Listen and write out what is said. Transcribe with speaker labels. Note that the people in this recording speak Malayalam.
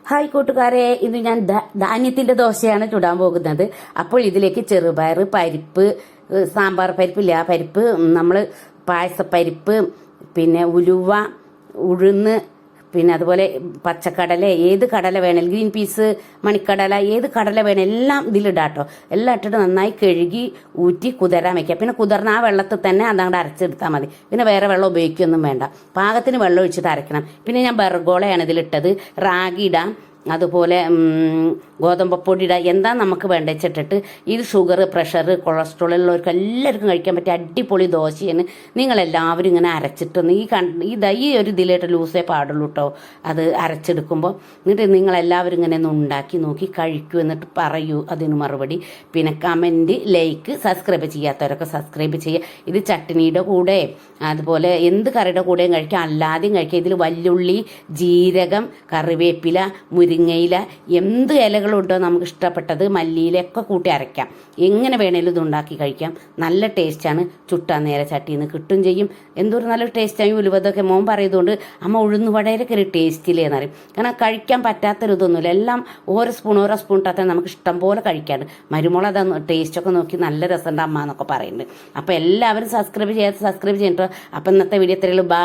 Speaker 1: ഹായ് കൂട്ടുകാരെ, ഇന്ന് ഞാൻ ധാന്യത്തിന്റെ ദോശയാണ് ചുടാൻ പോകുന്നത്. അപ്പോൾ ഇതിലേക്ക് ചെറുപയർ, പരിപ്പ്, സാമ്പാർ പരിപ്പില്ല, പരിപ്പ്, നമ്മൾ പായസപ്പരിപ്പ്, പിന്നെ ഉലുവ, ഉഴുന്ന്, പിന്നെ അതുപോലെ പച്ചക്കടല, ഏത് കടല വേണേലും, ഗ്രീൻ പീസ്, മണിക്കടല, ഏത് കടല വേണം എല്ലാം ഇതിലിടാട്ടോ. എല്ലാം ഇട്ടിട്ട് നന്നായി കഴുകി ഊറ്റി കുതിരാൻ വയ്ക്കുക. പിന്നെ കുതിർന്ന ആ വെള്ളത്തിൽ തന്നെ അതങ്ങോട്ട് അരച്ചെടുത്താൽ മതി. പിന്നെ വേറെ വെള്ളം ഉപയോഗിക്കൊന്നും വേണ്ട. പാകത്തിന് വെള്ളം ഒഴിച്ചിട്ട് അരക്കണം. പിന്നെ ഞാൻ ബർഗോളയാണ് ഇതിലിട്ടത്. റാഗി ഇടാം, അതുപോലെ ഗോതമ്പപ്പൊടി ഇടുക. എന്താ നമുക്ക് വേണ്ട വെച്ചിട്ടിട്ട് ഇത് ഷുഗർ, പ്രഷർ, കൊളസ്ട്രോൾ ഉള്ളവർക്ക് എല്ലാവർക്കും കഴിക്കാൻ പറ്റിയ അടിപൊളി ദോശയാണ്. നിങ്ങളെല്ലാവരും ഇങ്ങനെ അരച്ചിട്ടൊന്ന് ഈ ഒരു ഇതിലായിട്ട് ലൂസേ പാടുള്ളൂ കേട്ടോ. അത് അരച്ചെടുക്കുമ്പോൾ എന്നിട്ട് നിങ്ങളെല്ലാവരും ഇങ്ങനെ ഒന്ന് ഉണ്ടാക്കി നോക്കി കഴിക്കൂ, എന്നിട്ട് പറയൂ അതിന് മറുപടി. പിന്നെ കമൻറ്റ്, ലൈക്ക്, സബ്സ്ക്രൈബ് ചെയ്യാത്തവരൊക്കെ സബ്സ്ക്രൈബ് ചെയ്യുക. ഇത് ചട്നിയുടെ കൂടെ, അതുപോലെ എന്ത് കറിയുടെ കൂടെയും കഴിക്കാം, അല്ലാതെയും കഴിക്കാം. ഇതിൽ വല്യുള്ളി, ജീരകം, കറിവേപ്പില, മുരിങ്ങയില, എന്ത് ഇലകളുണ്ടോ നമുക്ക് ഇഷ്ടപ്പെട്ടത്, മല്ലിയിലൊക്കെ കൂട്ടി അരയ്ക്കാം. എങ്ങനെ വേണേലും ഇത് ഉണ്ടാക്കി കഴിക്കാം. നല്ല ടേസ്റ്റാണ്. ചുട്ടാൻ നേരെ ചട്ടിയിൽ നിന്ന് കിട്ടും ചെയ്യും. എന്തൊരു നല്ല ടേസ്റ്റായി. ഉലുവതൊക്കെ മോൻ പറയുന്നതുകൊണ്ട് അമ്മ ഉഴുന്ന് വടയിലൊക്കെ ഒരു ടേസ്റ്റില്ലേന്ന് പറയും. കാരണം കഴിക്കാൻ പറ്റാത്തൊരു ഇതൊന്നുമില്ല. എല്ലാം ഓരോ സ്പൂൺ ഇട്ടാൽ നമുക്ക് ഇഷ്ടം പോലെ കഴിക്കാണ്ട്. മരുമോൾ അത് ടേസ്റ്റൊക്കെ നോക്കി നല്ല രസമുണ്ട് അമ്മ എന്നൊക്കെ പറയുന്നുണ്ട്. അപ്പോൾ എല്ലാവരും സബ്സ്ക്രൈബ് ചെയ്യാത്ത സബ്സ്ക്രൈബ് ചെയ്യട്ടോ. അപ്പം ഇന്നത്തെ വീഡിയോ എത്രയുള്ളൂ. ബാ.